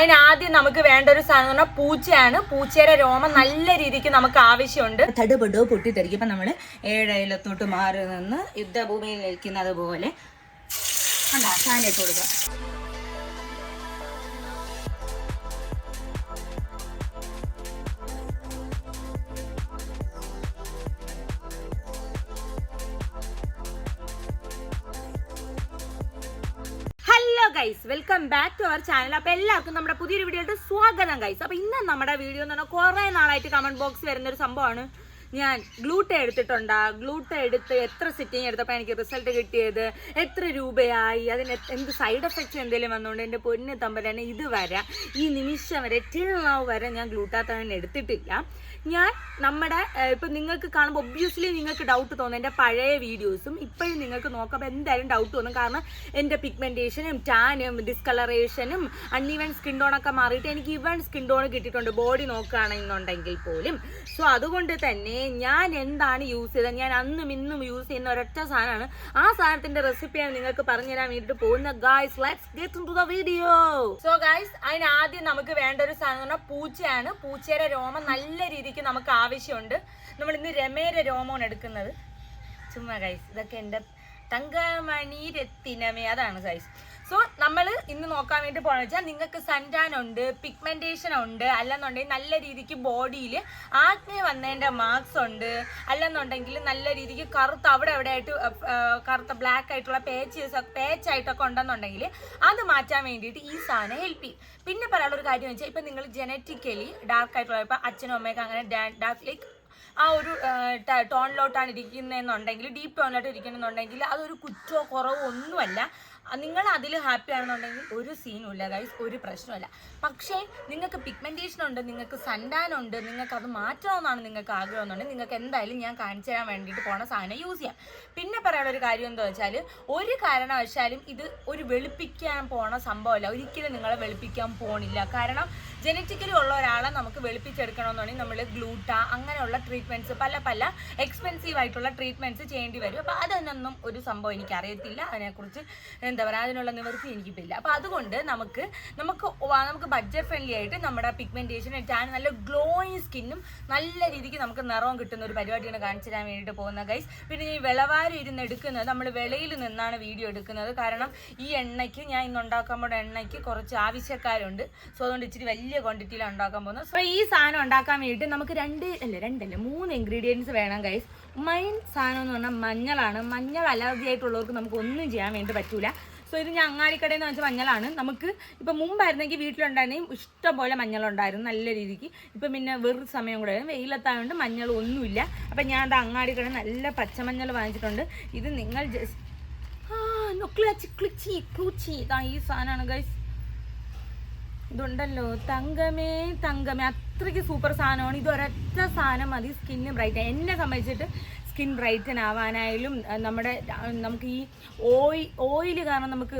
അതിന് ആദ്യം നമുക്ക് വേണ്ട ഒരു സാധനം എന്ന് പറഞ്ഞാൽ പൂച്ചയാണ്. പൂച്ചയുടെ രോമം നല്ല രീതിക്ക് നമുക്ക് ആവശ്യമുണ്ട്. തടുപടോ പൊട്ടിത്തെറിക്കുമ്പോൾ നമ്മൾ ഏഴയിലത്തോട്ട് മാറി നിന്ന് യുദ്ധഭൂമിയിൽ നിൽക്കുന്നത് പോലെ സാധനം ഇട്ട് കൊടുക്കുക. Hello guys, welcome back to our channel. അപ്പോൾ എല്ലാവർക്കും നമ്മുടെ പുതിയൊരു വീഡിയോയുടെ സ്വാഗതം ഗൈസ്. അപ്പോൾ ഇന്ന് നമ്മുടെ വീഡിയോ എന്ന് പറഞ്ഞാൽ കുറേ നാളായിട്ട് കമന്റ് ബോക്സ് വരുന്നൊരു സംഭവമാണ്. ഞാൻ ഗ്ലൂട്ട എടുത്തിട്ടുണ്ടാ, ഗ്ലൂട്ട എടുത്ത് എത്ര സിറ്റിങ് എടുത്തപ്പോൾ എനിക്ക് റിസൾട്ട് കിട്ടിയത്, എത്ര രൂപയായി, അതിന് എന്ത് സൈഡ് എഫക്ട്സ് എന്തെങ്കിലും വന്നുകൊണ്ട് എൻ്റെ പൊന്ന് തമ്പരാനെ ഇതുവരെ ഈ നിമിഷം വരെ ടിൽ നൗ വരെ ഞാൻ ഗ്ലൂട്ടാത്തന്നെ എടുത്തിട്ടില്ല. ഞാൻ നമ്മുടെ ഇപ്പം നിങ്ങൾക്ക് കാണുമ്പോൾ ഒബ്വിയസ്ലി നിങ്ങൾക്ക് ഡൗട്ട് തോന്നും. എൻ്റെ പഴയ വീഡിയോസും ഇപ്പോഴും നിങ്ങൾക്ക് നോക്കുമ്പോൾ എന്തായാലും ഡൗട്ട് തോന്നും. കാരണം എൻ്റെ പിഗ്മെൻറ്റേഷനും ടാനും ഡിസ്കളറേഷനും അൺഈവൻ സ്കിൻ ടോണൊക്കെ മാറിയിട്ട് എനിക്ക് ഈവൻ സ്കിൻ ടോൺ കിട്ടിയിട്ടുണ്ട് ബോഡി നോക്കുകയാണെന്നുണ്ടെങ്കിൽ പോലും. സോ അതുകൊണ്ട് തന്നെ ഞാൻ എന്താണ് യൂസ് ചെയ്തത്, ഞാൻ അന്നും ഇന്നും യൂസ് ചെയ്യുന്ന ഒരൊറ്റ സാധനമാണ്. ആ സാധനത്തിൻ്റെ റെസിപ്പിയാണ് നിങ്ങൾക്ക് പറഞ്ഞുതരാൻ വേണ്ടിയിട്ട് പോകുന്ന. Guys, let's get into the video. So guys, അതിന് ആദ്യം നമുക്ക് വേണ്ട ഒരു സാധനം എന്ന് പറഞ്ഞാൽ പൂച്ചയാണ്. പൂച്ചയുടെ രോമം നല്ല രീതിക്ക് നമുക്ക് ആവശ്യമുണ്ട്. നമ്മൾ ഇന്ന് രമേരെ രോമമാണ് എടുക്കുന്നത്. ചുമ്മാ ഗൈസ്, ഇതൊക്കെ എൻ്റെ തങ്കമണി രത്തിനമേ, അതാണ് ഗൈസ്. സോ നമ്മൾ ഇന്ന് നോക്കാൻ വേണ്ടി പോകണമെന്ന് വെച്ചാൽ നിങ്ങൾക്ക് സൺടാൻ ഉണ്ട്, പിഗ്മെന്റേഷൻ ഉണ്ട്, അല്ലെന്നുണ്ടെങ്കിൽ നല്ല രീതിക്ക് ബോഡിയിൽ ആക്നെ വന്നതിൻ്റെ മാർക്സ് ഉണ്ട്, അല്ലെന്നുണ്ടെങ്കിൽ നല്ല രീതിക്ക് കറുത്ത അവിടെ എവിടെയായിട്ട് കറുത്ത ബ്ലാക്ക് ആയിട്ടുള്ള പേച്ചായിട്ടൊക്കെ ഉണ്ടെന്നുണ്ടെങ്കിൽ അത് മാറ്റാൻ വേണ്ടിയിട്ട് ഈ സാധനം ഹെൽപ്പ് ചെയ്യും. പിന്നെ പറയാനുള്ളൊരു കാര്യം വെച്ചാൽ ഇപ്പം നിങ്ങൾ ജനറ്റിക്കലി ഡാർക്ക് ആയിട്ടുള്ള ഇപ്പം അച്ഛനും അമ്മയൊക്കെ അങ്ങനെ ഡാർക്ക് ലൈക്ക് ആ ഒരു ടോണിലോട്ടാണ് ഇരിക്കുന്നതെന്നുണ്ടെങ്കിൽ, ഡീപ്പ് ടോണിലോട്ട് ഇരിക്കണമെന്നുണ്ടെങ്കിൽ അതൊരു കുറ്റമോ കുറവോ ഒന്നുമല്ല. നിങ്ങൾ അതിൽ ഹാപ്പി ആണെന്നുണ്ടെങ്കിൽ ഒരു സീനും ഇല്ല ഗൈസ്, ഒരു പ്രശ്നമില്ല. പക്ഷേ നിങ്ങൾക്ക് പിഗ്മെൻറ്റേഷൻ ഉണ്ട്, നിങ്ങൾക്ക് സൺടാൻ ഉണ്ട്, നിങ്ങൾക്ക് അത് മാറ്റണമെന്നാണ് നിങ്ങൾക്ക് ആഗ്രഹം എന്നുണ്ടെങ്കിൽ നിങ്ങൾക്ക് എന്തായാലും ഞാൻ കാണിച്ചു തരാൻ വേണ്ടിയിട്ട് പോണ സാധനം യൂസ് ചെയ്യാം. പിന്നെ പറയാനുള്ള ഒരു കാര്യം എന്താ വെച്ചാൽ, ഒരു കാരണവശാലും ഇത് ഒരു വെളുപ്പിക്കാൻ പോണ സംഭവമല്ല. ഒരിക്കലും നിങ്ങളെ വെളുപ്പിക്കാൻ പോണില്ല. കാരണം ജനറ്റിക്കലി ഉള്ള ഒരാളെ നമുക്ക് വെളുപ്പിച്ചെടുക്കണമെന്നുണ്ടെങ്കിൽ നമ്മൾ ഗ്ലൂട്ട അങ്ങനെയുള്ള ട്രീറ്റ്മെൻറ്റ്സ് പല എക്സ്പെൻസീവ് ആയിട്ടുള്ള ട്രീറ്റ്മെൻറ്റ്സ് ചെയ്യേണ്ടി വരും. അപ്പോൾ അതൊന്നും ഒരു സംഭവം എനിക്കറിയത്തില്ല. അതിനെക്കുറിച്ച് എന്താ പറയുക, അതിനുള്ള നിവൃത്തി എനിക്കിപ്പില്ല. അപ്പോൾ അതുകൊണ്ട് നമുക്ക് ബഡ്ജറ്റ് ഫ്രണ്ട്ലി ആയിട്ട് നമ്മുടെ പിഗ്മെൻറ്റേഷൻ ടാൻ നല്ല ഗ്ലോയിങ് സ്കിന്നും നല്ല രീതിക്ക് നമുക്ക് നിറവും കിട്ടുന്ന ഒരു പരിപാടിയാണ് കാണിച്ചു തരാൻ വേണ്ടിയിട്ട് പോകുന്ന ഗൈസ്. പിന്നെ ഈ വിളവാരം ഇരുന്ന് എടുക്കുന്നത്, നമ്മൾ വെളയിൽ നിന്നാണ് വീഡിയോ എടുക്കുന്നത്. കാരണം ഈ എണ്ണയ്ക്ക് ഞാൻ ഇന്ന് ഉണ്ടാക്കാൻ പോകുന്ന എണ്ണയ്ക്ക് കുറച്ച് ആവശ്യക്കാരുണ്ട്. സോ അതുകൊണ്ട് ഇച്ചിരി വലിയ ക്വാണ്ടിറ്റിയിലാണ് ഉണ്ടാക്കാൻ പോകുന്നത്. സോ ഈ സാധനം ഉണ്ടാക്കാൻ വേണ്ടിയിട്ട് നമുക്ക് 3 ഇൻഗ്രീഡിയൻസ് വേണം ഗൈസ്. മെയിൻ സാധനം എന്ന് പറഞ്ഞാൽ മഞ്ഞളാണ്. മഞ്ഞൾ അലർജി ആയിട്ടുള്ളവർക്ക് നമുക്ക് ഒന്നും ചെയ്യാൻ വേണ്ടി പറ്റൂല. സോ ഇത് ഞാൻ അങ്ങാടിക്കടയിൽ നിന്ന് വെച്ചാൽ മഞ്ഞളാണ്. നമുക്ക് ഇപ്പം മുമ്പായിരുന്നെങ്കിൽ വീട്ടിലുണ്ടായിരുന്നെങ്കിൽ ഇഷ്ടംപോലെ മഞ്ഞളുണ്ടായിരുന്നു നല്ല രീതിക്ക്. ഇപ്പം പിന്നെ വെറും സമയം കൂടെ വെയിലത്തായതുകൊണ്ട് മഞ്ഞൾ ഒന്നുമില്ല. അപ്പം ഞാൻ അത് അങ്ങാടിക്കടയിൽ നല്ല പച്ചമഞ്ഞൾ വാങ്ങിച്ചിട്ടുണ്ട്. ഇത് നിങ്ങൾ ഇതാ ഈ സാധനമാണ് ഗൈസ്. ഇതുണ്ടല്ലോ, തങ്കമേ അത്രയ്ക്ക് സൂപ്പർ സാധനമാണ്. ഇത് ഒരൊറ്റ സാധനം മതി സ്കിന്ന് ബ്രൈറ്റ്. എന്നെ സംബന്ധിച്ചിട്ട് സ്കിൻ ബ്രൈറ്റൻ ആവാനായാലും നമുക്ക് ഈ ഓയിൽ കാരണം നമുക്ക്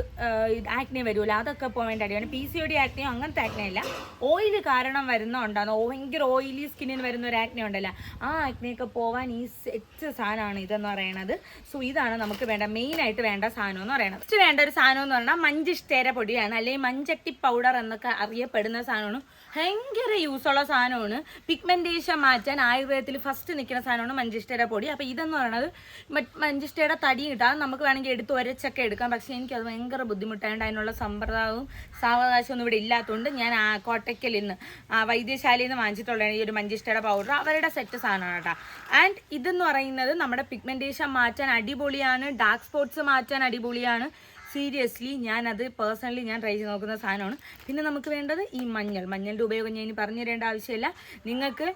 ആക്നെ വരുമല്ലോ, അതൊക്കെ പോകാൻ വേണ്ടി അടിയാണ്. PCOD ആക്നെയോ അങ്ങനത്തെ ആക്നെ അല്ല, ഓയിൽ കാരണം വരുന്നുണ്ടാകുന്ന ഭയങ്കര ഓയിലി സ്കിന്നിന് വരുന്ന ഒരു ആക്നെ ഉണ്ടല്ലോ, ആ ആക്നെയൊക്കെ പോകാൻ ഈ സെറ്റ് സാധനമാണ് ഇതെന്ന് പറയണത്. സോ ഇതാണ് നമുക്ക് മെയിനായിട്ട് വേണ്ട സാധനം എന്ന് പറയുന്നത്. ഫസ്റ്റ് വേണ്ട ഒരു സാധനം എന്ന് പറഞ്ഞാൽ മഞ്ചിഷ്ടേര പൊടിയാണ്, അല്ലെങ്കിൽ മഞ്ചട്ടി പൗഡർ എന്നൊക്കെ അറിയപ്പെടുന്ന സാധനമാണ്. ഭയങ്കര യൂസുള്ള സാധനമാണ്. പിഗ്മെൻറ്റേഷൻ മാറ്റാൻ ആയുർവേദത്തിൽ ഫസ്റ്റ് നിൽക്കുന്ന സാധനമാണ് മഞ്ചിഷ്ടേര പൊടി. അപ്പോൾ ഇതെന്ന് പറയുന്നത് മഞ്ചിഷ്ടയുടെ തടി കിട്ടാൻ നമുക്ക് വേണമെങ്കിൽ എടുത്ത് ഒരച്ചൊക്കെ എടുക്കാം. പക്ഷേ എനിക്കത് ഭയങ്കര ബുദ്ധിമുട്ടായതുകൊണ്ട് അതിനുള്ള സമ്പ്രദായവും സാവകാശമൊന്നും ഇവിടെ ഇല്ലാത്തതുകൊണ്ട് ഞാൻ കോട്ടയ്ക്കലിൽ നിന്ന് വൈദ്യശാലയിൽ നിന്ന് വാങ്ങിച്ചിട്ടുള്ളതാണ് ഈ ഒരു മഞ്ചിഷ്ടയുടെ പൗഡർ. അവരുടെ സെറ്റ് സാധനമാണ് കേട്ടോ. ആൻഡ് ഇതെന്ന് പറയുന്നത് നമ്മുടെ പിഗ്മെൻറ്റേഷൻ മാറ്റാൻ അടിപൊളിയാണ്, ഡാർക്ക് സ്പോട്ട്സ് മാറ്റാൻ അടിപൊളിയാണ്. സീരിയസ്ലി ഞാനത് പേഴ്സണലി ഞാൻ ട്രൈ ചെയ്ത് നോക്കുന്ന സാധനമാണ്. പിന്നെ നമുക്ക് വേണ്ടത് ഈ മഞ്ഞളുടെ ഉപയോഗം ഞാൻ ഇനി പറഞ്ഞു തരേണ്ട ആവശ്യമില്ല. നിങ്ങൾക്ക്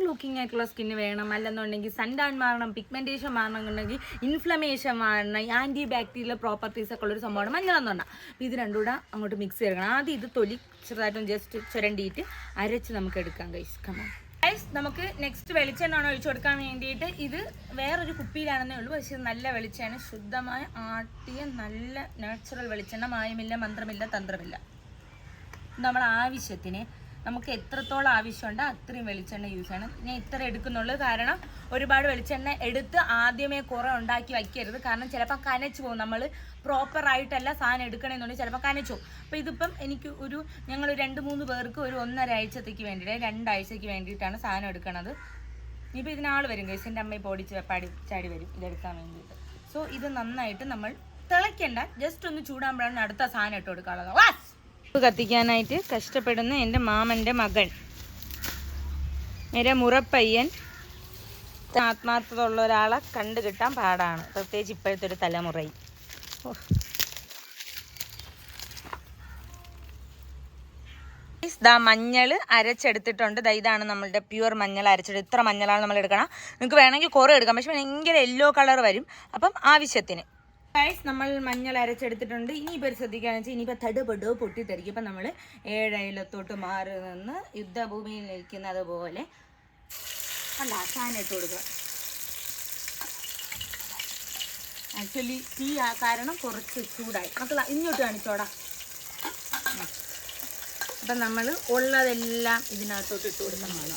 ലുക്കിംഗ് ആയിട്ടുള്ള സ്കിന്ന് വേണം, അല്ലെന്നുണ്ടെങ്കിൽ സൺടാൻ മാറണം, പിഗ്മെൻറ്റേഷൻ മാറണമെന്നുണ്ടെങ്കിൽ ഇൻഫ്ലമേഷൻ മാറണം, ആൻറ്റി ബാക്ടീരിയൽ പ്രോപ്പർട്ടീസ് ഒക്കെ ഉള്ളൊരു സംഭവമാണ് മഞ്ഞളെന്ന് പറഞ്ഞാൽ. അപ്പോൾ ഇത് രണ്ടും കൂടെ അങ്ങോട്ട് മിക്സ് ചെയ്യണം. ആദ്യം ഇത് തൊലി ചെറുതായിട്ടും ജസ്റ്റ് ചുരണ്ടിയിട്ട് അരച്ച് നമുക്ക് എടുക്കാം ഗൈസ്. കമോൺ ഗൈസ്, നമുക്ക് നെക്സ്റ്റ് വെളിച്ചെണ്ണ ഒഴിച്ചു കൊടുക്കാൻ വേണ്ടിയിട്ട്. ഇത് വേറൊരു കുപ്പിയിലാണെന്നേ ഉള്ളൂ, പക്ഷേ നല്ല വെളിച്ചെണ്ണ, ശുദ്ധമായ ആട്ടിയ നല്ല നാച്ചുറൽ വെളിച്ചെണ്ണ, മായമില്ല, മന്ത്രമില്ല, തന്ത്രമില്ല. നമ്മുടെ ആവശ്യത്തിന് നമുക്ക് എത്രത്തോളം ആവശ്യമുണ്ടോ അത്രയും വെളിച്ചെണ്ണ യൂസ് ചെയ്യണം. ഞാൻ ഇത്ര എടുക്കുന്നുള്ളൂ, കാരണം ഒരുപാട് വെളിച്ചെണ്ണ എടുത്ത് ആദ്യമേ കുറേ ഉണ്ടാക്കി വയ്ക്കരുത്. കാരണം ചിലപ്പോൾ കനച്ചു പോകും. നമ്മൾ പ്രോപ്പറായിട്ടല്ല സാധനം എടുക്കണമെന്നുണ്ടെങ്കിൽ ചിലപ്പോൾ കനച്ചു പോകും. അപ്പോൾ ഇതിപ്പം എനിക്ക് ഞങ്ങൾ 2-3 പേർക്ക് ഒരു 1.5 ആഴ്ചത്തേക്ക് വേണ്ടിയിട്ട് 2 ആഴ്ചയ്ക്ക് വേണ്ടിയിട്ടാണ് സാധനം എടുക്കണത്. ഇനിയിപ്പോൾ ഇതിനാൾ വരും ഗൈസ്, എൻ്റെ അമ്മയെ ചാടി വരും ഇതെടുക്കാൻ വേണ്ടിയിട്ട്. സോ ഇത് നന്നായിട്ട് നമ്മൾ തിളയ്ക്കണ്ട, ജസ്റ്റ് ഒന്ന് ചൂടാകുമ്പോഴാണ് അടുത്ത സാധനം ഇട്ട് കൊടുക്കാനുള്ളത്. കത്തിക്കാനായിട്ട് കഷ്ടപ്പെടുന്ന എൻ്റെ മാമൻ്റെ മകൻ, നേരെ മുറപ്പയ്യൻ. ആത്മാർത്ഥത ഉള്ള ഒരാളെ കണ്ടു കിട്ടാൻ പാടാണ്, പ്രത്യേകിച്ച് ഇപ്പോഴത്തെ ഒരു തലമുറയിൽ. മഞ്ഞൾ അരച്ചെടുത്തിട്ടുണ്ട്. ഇതാണ് നമ്മളുടെ പ്യുവർ മഞ്ഞൾ അരച്ചെടുത്ത്. ഇത്ര മഞ്ഞളാണ് നമ്മൾ എടുക്കണം. നിങ്ങൾക്ക് വേണമെങ്കിൽ കുറേ എടുക്കാം, പക്ഷെ ഭയങ്കര യെല്ലോ കളർ വരും. അപ്പം ആവശ്യത്തിന് ഗൈസ് നമ്മൾ മഞ്ഞൾ അരച്ചെടുത്തിട്ടുണ്ട്. ഇനിയിപ്പോൾ ഒരു ശ്രദ്ധിക്കുകയെന്ന് വെച്ചാൽ ഇനിയിപ്പോൾ തടുപടോ പൊട്ടിത്തെറിക്കും. ഇപ്പം നമ്മൾ 7 അയലത്തോട്ട് മാറി നിന്ന് യുദ്ധഭൂമിയിൽ നിൽക്കുന്നത് പോലെ സാധനം ഇട്ട് കൊടുക്കുക. ആക്ച്വലി തീ ആ കാരണം കുറച്ച് ചൂടായി. മക്കള ഇങ്ങോട്ട് കാണിച്ചോടാ. അപ്പം നമ്മൾ ഉള്ളതെല്ലാം ഇതിനകത്തോട്ട് ഇട്ട് കൊടുക്കുന്നതാണ്.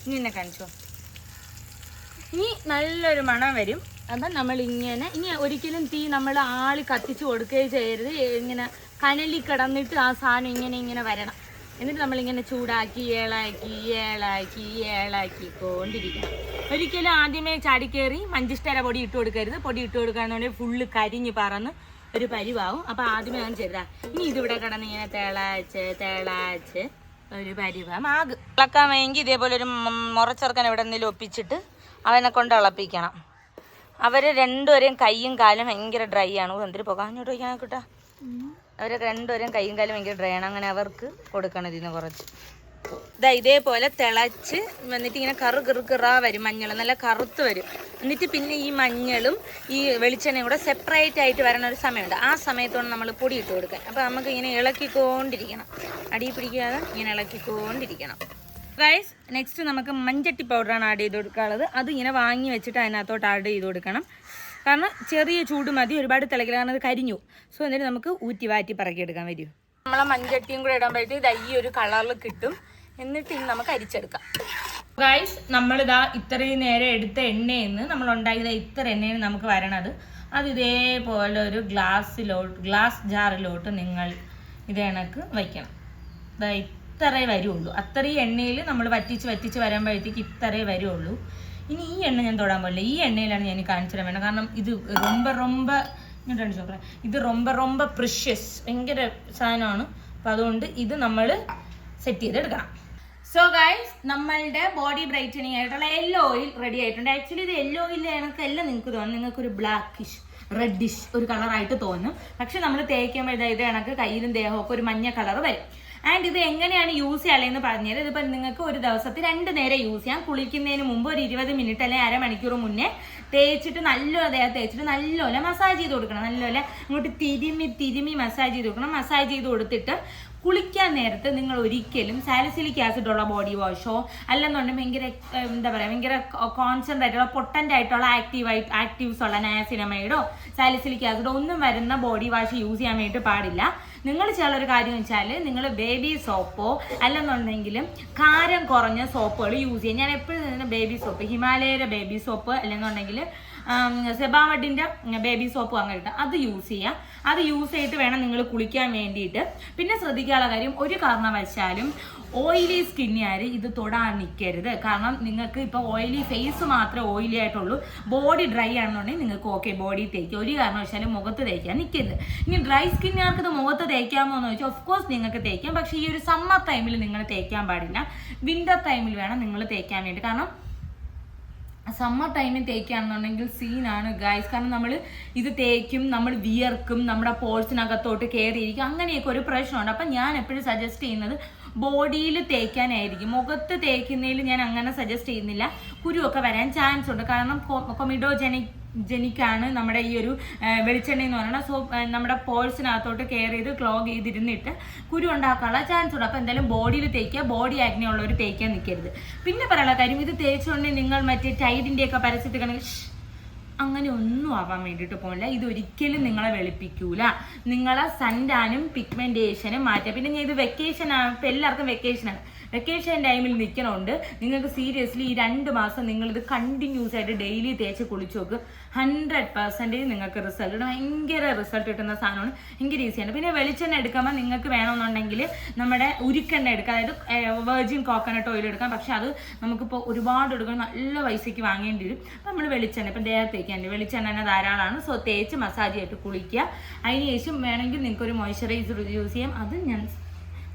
ഇങ്ങനെ കാണിച്ചോ. ഇനി നല്ലൊരു മണം വരും. അപ്പം നമ്മളിങ്ങനെ ഇനി ഒരിക്കലും തീ നമ്മൾ ആളി കത്തിച്ച് കൊടുക്കുകയും ചെയ്യരുത്. ഇങ്ങനെ കനലി കിടന്നിട്ട് ആ സാധനം ഇങ്ങനെ വരണം. എന്നിട്ട് നമ്മളിങ്ങനെ ചൂടാക്കി ഏളാക്കിക്കൊണ്ടിരിക്കണം. ഒരിക്കലും ആദ്യമേ ചാടിക്കേറി മഞ്ചിഷ്ടര പൊടി ഇട്ട് കൊടുക്കരുത്. പൊടി ഇട്ട് കൊടുക്കുകയാണെന്നുണ്ടെങ്കിൽ ഫുള്ള് കരിഞ്ഞ് പറന്ന് ഒരു പരിവാവും. അപ്പം ആദ്യമേ ഞാൻ ചെയ്താൽ ഇനി ഇതിവിടെ കിടന്ന് ഇങ്ങനെ തിളച്ച് ഒരു പരിവമാകും. ഇളക്കാൻ വേണമെങ്കിൽ ഇതേപോലെ ഒരു മുറച്ചെറുക്കൻ എവിടെ നിന്നെങ്കിലും ഒപ്പിച്ചിട്ട് അവനെ കൊണ്ട് ഇളപ്പിക്കണം. അവർ രണ്ടുപേരെയും കൈയും കാലും ഭയങ്കര ഡ്രൈ ആണ്. എന്തിനു പോകാൻ അങ്ങോട്ട് വയ്ക്കാൻ കിട്ടാ. അവർ രണ്ടുപേരെയും കൈയും കാലും ഭയങ്കര ഡ്രൈ ആണ്. അങ്ങനെ അവർക്ക് കൊടുക്കണം ഇതിന് കുറച്ച്. ഇതേപോലെ തിളച്ച് വന്നിട്ട് ഇങ്ങനെ കറുകിറാ വരും. മഞ്ഞൾ നല്ല കറുത്ത് വരും. എന്നിട്ട് പിന്നെ ഈ മഞ്ഞളും ഈ വെളിച്ചെണ്ണയും കൂടെ സെപ്പറേറ്റ് ആയിട്ട് വരണ ഒരു സമയമുണ്ട്. ആ സമയത്തോടെ നമ്മൾ പൊടി ഇട്ട് കൊടുക്കാൻ. അപ്പോൾ നമുക്ക് ഇങ്ങനെ ഇളക്കിക്കൊണ്ടിരിക്കണം. അടി പിടിക്കാതെ ഇങ്ങനെ ഇളക്കിക്കൊണ്ടിരിക്കണം. ഗൈസ് നെക്സ്റ്റ് നമുക്ക് മഞ്ചട്ടി പൗഡറാണ് ആഡ് ചെയ്ത് കൊടുക്കാനുള്ളത്. അത് ഇങ്ങനെ വാങ്ങി വെച്ചിട്ട് അതിനകത്തോട്ട് ആഡ് ചെയ്ത് കൊടുക്കണം. കാരണം ചെറിയ ചൂട് മതി, ഒരുപാട് തിളക്കില്ല, കാരണം അത് കരിഞ്ഞു. സോ എന്നിട്ട് നമുക്ക് ഊറ്റി വാറ്റി പറക്കിയെടുക്കാൻ വരും. നമ്മളെ മഞ്ചട്ടിയും കൂടെ ഇടുമ്പോഴത്തേക്ക് ഈ ഒരു കളറിൽ കിട്ടും. എന്നിട്ട് ഇനി നമുക്ക് അരിച്ചെടുക്കാം. ഗൈസ് നമ്മളിതാ ഇത്രയും നേരം എടുത്ത എണ്ണയിൽ നിന്ന് നമ്മൾ ഉണ്ടാക്കിയത് ഇത്ര എണ്ണയിൽ നമുക്ക് വരണത്. അത് ഇതേപോലെ ഒരു ഗ്ലാസ് ജാറിലോട്ട് നിങ്ങൾ ഇത് കണക്ക് വയ്ക്കണം. ഇത്രേ വരുള്ളൂ. അത്രയും എണ്ണയിൽ നമ്മൾ വറ്റിച്ച് വരുമ്പോഴത്തേക്ക് ഇത്രേ വരുള്ളൂ. ഇനി ഈ എണ്ണ ഞാൻ തൊടാൻ പാടില്ല. ഈ എണ്ണയിലാണ് ഞാൻ കാണിച്ചു തരാൻ വേണം. കാരണം ഇത് ഇത് ரொம்ப പ്രഷ്യസ് ഭയങ്കര സാധനമാണ്. അപ്പം അതുകൊണ്ട് ഇത് നമ്മൾ സെറ്റ് ചെയ്തെടുക്കണം. സോ ഗൈസ് നമ്മളുടെ ബോഡി ബ്രൈറ്റനിങ് ആയിട്ടുള്ള യെല്ലോ ഓയിൽ റെഡി ആയിട്ടുണ്ട്. ആക്ച്വലി ഇത് യെല്ലോ ഓയിൽ എല്ലാം നിങ്ങൾക്ക് തോന്നും, നിങ്ങൾക്കൊരു ബ്ലാക്കിഷ് റെഡിഷ് ഒരു കളറായിട്ട് തോന്നും. പക്ഷെ നമ്മൾ തേക്കുമ്പോൾ ഇത് കണക്ക് കയ്യിലും ദേഹമൊക്കെ ഒരു മഞ്ഞ കളർ വരും. ആൻഡ് ഇത് എങ്ങനെയാണ് യൂസ് ചെയ്യാലെന്ന് പറഞ്ഞാൽ ഇതിപ്പോൾ നിങ്ങൾക്ക് ഒരു ദിവസത്തിൽ 2 നേരം യൂസ് ചെയ്യാം. കുളിക്കുന്നതിന് മുമ്പ് ഒരു 20 മിനിറ്റ് അല്ലെങ്കിൽ അരമണിക്കൂർ മുന്നേ തേച്ചിട്ട് നല്ലപോലെ ദേഹത്ത് തേച്ചിട്ട് നല്ലപോലെ മസാജ് ചെയ്ത് കൊടുക്കണം. നല്ലപോലെ അങ്ങോട്ട് തിരുമ്മി മസാജ് ചെയ്ത് കൊടുക്കണം. മസാജ് ചെയ്ത് കൊടുത്തിട്ട് കുളിക്കാൻ നേരത്ത് നിങ്ങൾ ഒരിക്കലും സാലിസിലിക് ആസിഡ് ഉള്ള ബോഡി വാഷോ അല്ലെന്നുണ്ടെങ്കിൽ ഭയങ്കര കോൺസെൻട്രേറ്റുള്ള പൊട്ടൻ്റ് ആയിട്ടുള്ള ആക്റ്റീവ്സ് ഉള്ള നയാസിനമൈഡോ സാലിസിലിക് ആസിഡോ ഒന്നും വരുന്ന ബോഡി വാഷ് യൂസ് ചെയ്യാൻ വേണ്ടിയിട്ട് പാടില്ല. നിങ്ങൾ ചെയ്യാനുള്ളൊരു കാര്യം വെച്ചാൽ നിങ്ങൾ ബേബി സോപ്പോ അല്ലെന്നുണ്ടെങ്കിലും കാരം കുറഞ്ഞ സോപ്പുകൾ യൂസ് ചെയ്യും. ഞാൻ എപ്പോഴും ബേബി സോപ്പ്, ഹിമാലയയുടെ ബേബി സോപ്പ് അല്ലെന്നുണ്ടെങ്കിൽ സെബാമഡിൻ്റെ ബേബി സോപ്പ് അങ്ങനെ കിട്ടും, അത് യൂസ് ചെയ്യുക. അത് യൂസ് ചെയ്തിട്ട് വേണം നിങ്ങൾ കുളിക്കാൻ വേണ്ടിയിട്ട്. പിന്നെ ശ്രദ്ധിക്കാനുള്ള കാര്യം, ഒരു കാരണവശാലും ഓയിലി സ്കിന്നുകാർ ഇത് തൊടാൻ നിൽക്കരുത്. കാരണം നിങ്ങൾക്ക് ഇപ്പോൾ ഓയിലി ഫേസ് മാത്രമേ ഓയിലി ആയിട്ടുള്ളൂ, ബോഡി ഡ്രൈ ആണെന്നുണ്ടെങ്കിൽ നിങ്ങൾക്ക് ഓക്കെ ബോഡി തേക്കുക. ഒരു കാരണവശാലും മുഖത്ത് തേക്കാൻ നിൽക്കരുത്. ഇനി ഡ്രൈ സ്കിന്നുകാർക്ക് ഇത് മുഖത്ത് തേക്കാമോ എന്ന് ചോദിച്ചാൽ ഓഫ് കോഴ്സ് നിങ്ങൾക്ക് തേക്കാം. പക്ഷേ ഈ ഒരു സമ്മർ ടൈമിൽ നിങ്ങൾ തേക്കാൻ പാടില്ല. വിൻ്റർ ടൈമിൽ വേണം നിങ്ങൾ തേക്കാൻ വേണ്ടി. കാരണം സമ്മർ ടൈമിൽ തേക്കുകയാണെന്നുണ്ടെങ്കിൽ സീനാണ് ഗൈസ്. കാരണം നമ്മൾ ഇത് തേക്കും, നമ്മൾ വിയർക്കും, നമ്മുടെ പോൾസിനകത്തോട്ട് കയറിയിരിക്കും, അങ്ങനെയൊക്കെ ഒരു പ്രശ്നമുണ്ട്. അപ്പം ഞാൻ എപ്പോഴും സജസ്റ്റ് ചെയ്യുന്നത് ബോഡിയിൽ തേക്കാനായിരിക്കും. മുഖത്ത് തേക്കുന്നതിൽ ഞാൻ അങ്ങനെ സജസ്റ്റ് ചെയ്യുന്നില്ല, കുരുവൊക്കെ വരാൻ ചാൻസ് ഉണ്ട്. കാരണം കൊമിഡോജനിക് ജനിക്കാണ് നമ്മുടെ ഈ ഒരു വെളിച്ചെണ്ണ എന്ന് പറയുന്നത്. സോ നമ്മുടെ പോൾസിനകത്തോട്ട് കെയർ ചെയ്ത് ക്ലോഗ് ചെയ്തിരുന്നിട്ട് കുരു ഉണ്ടാക്കാനുള്ള ചാൻസ് ഉണ്ട്. അപ്പോൾ എന്തായാലും ബോഡിയിൽ തേക്കുക, ബോഡി ആക്നെ ഉള്ളവർ തേക്കാൻ നിൽക്കരുത്. പിന്നെ പറയാനുള്ള കാര്യം, ഇത് തേച്ചുകൊണ്ട് നിങ്ങൾ മറ്റേ ടൈഡിൻ്റെയൊക്കെ പരസ്യത്തിൽ കണെങ്കിൽ അങ്ങനെ ഒന്നും ആവാൻ വേണ്ടിയിട്ട് പോകില്ല. ഇതൊരിക്കലും നിങ്ങളെ വെളുപ്പിക്കൂല. നിങ്ങളെ സൺടാനും പിഗ്മെന്റേഷനും മാറ്റാം. പിന്നെ ഞാൻ ഇത് വെക്കേഷനാണ്, ഇപ്പം എല്ലാവർക്കും വെക്കേഷനാണ്. വെക്കേഷൻ ടൈമിൽ നിൽക്കണോണ്ട് നിങ്ങൾക്ക് സീരിയസ്ലി ഈ 2 മാസം നിങ്ങളിത് കണ്ടിന്യൂസ് ആയിട്ട് ഡെയിലി തേച്ച് കുളിച്ച് നോക്ക്. 100% നിങ്ങൾക്ക് റിസൾട്ട്, ഭയങ്കര റിസൾട്ട് കിട്ടുന്ന സാധനമാണ്. ഭയങ്കര ഈസിയാണ്. പിന്നെ വെളിച്ചെണ്ണ എടുക്കുമ്പോൾ നിങ്ങൾക്ക് വേണമെന്നുണ്ടെങ്കിൽ നമ്മുടെ ഉരുക്കെണ്ണ എടുക്കാം, അതായത് വെർജിൻ കോക്കനട്ട് ഓയിൽ എടുക്കാം. പക്ഷെ അത് നമുക്കിപ്പോൾ ഒരുപാട് എടുക്കാൻ നല്ല പൈസയ്ക്ക് വാങ്ങേണ്ടി വരും. അപ്പം നമ്മൾ വെളിച്ചെണ്ണ ഇപ്പം ദേഹത്തേക്കാണ്ട് വെളിച്ചെണ്ണ തന്നെ ധാരാളമാണ്. സോ തേച്ച് മസാജ് ആയിട്ട് കുളിക്കുക. അതിന് ശേഷം വേണമെങ്കിൽ നിങ്ങൾക്കൊരു മോയ്സ്ചറൈസർ യൂസ് ചെയ്യാം. അത് ഞാൻ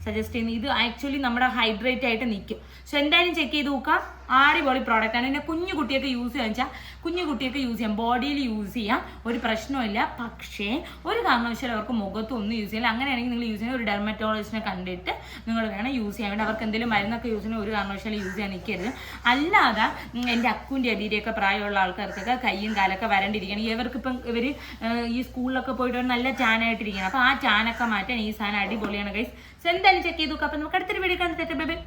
സജസ്റ്റ് ചെയ്യുന്നത്. ഇത് ആക്ച്വലി നമ്മുടെ ഹൈഡ്രേറ്റ് ആയിട്ട് നിൽക്കും. സോ എന്തായാലും ചെക്ക് ചെയ്ത് നോക്കാം. അടിപൊളി പ്രോഡക്റ്റ് ആണ്. പിന്നെ കുഞ്ഞു കുട്ടിയൊക്കെ യൂസ് ചെയ്യാന്ന് വെച്ചാൽ കുഞ്ഞു കുട്ടിയൊക്കെ യൂസ് ചെയ്യാം, ബോഡിയിൽ യൂസ് ചെയ്യാം, ഒരു പ്രശ്നമില്ല. പക്ഷേ ഒരു കാരണവശാലും അവർക്ക് മുഖത്തൊന്നും യൂസ് ചെയ്യില്ല. അങ്ങനെയാണെങ്കിൽ നിങ്ങൾ യൂസ് ചെയ്യുന്ന ഒരു ഡെർമറ്റോളജിസ്റ്റിനെ കണ്ടിട്ട് നിങ്ങൾ വേണം യൂസ് ചെയ്യാൻ വേണ്ടി. അവർക്ക് എന്തെങ്കിലും മരുന്നൊക്കെ യൂസ് ചെയ്യുന്ന ഒരു കാരണവശാലും യൂസ് ചെയ്യാൻ നിൽക്കരുത്. അല്ലാതെ എൻ്റെ അക്കുൻ്റെ അടിയിലൊക്കെ പ്രായമുള്ള ആൾക്കാർക്കൊക്കെ കയ്യും കാലൊക്കെ വരണ്ടിരിക്കണം. ഇവർക്കിപ്പം ഇവർ ഈ സ്കൂളിലൊക്കെ പോയിട്ട് നല്ല ടാനായിട്ടിരിക്കണം. അപ്പോൾ ആ ടാനൊക്കെ മാറ്റാൻ ഈ സാധനം അടിപൊളിയാണ് ഗൈസ്. സോ എന്തായാലും ചെക്ക് ചെയ്ത് നോക്കാം. അപ്പം നമുക്ക് അടുത്തൊരു വീഡിയോ കണ്ടിട്ട് ബൈ.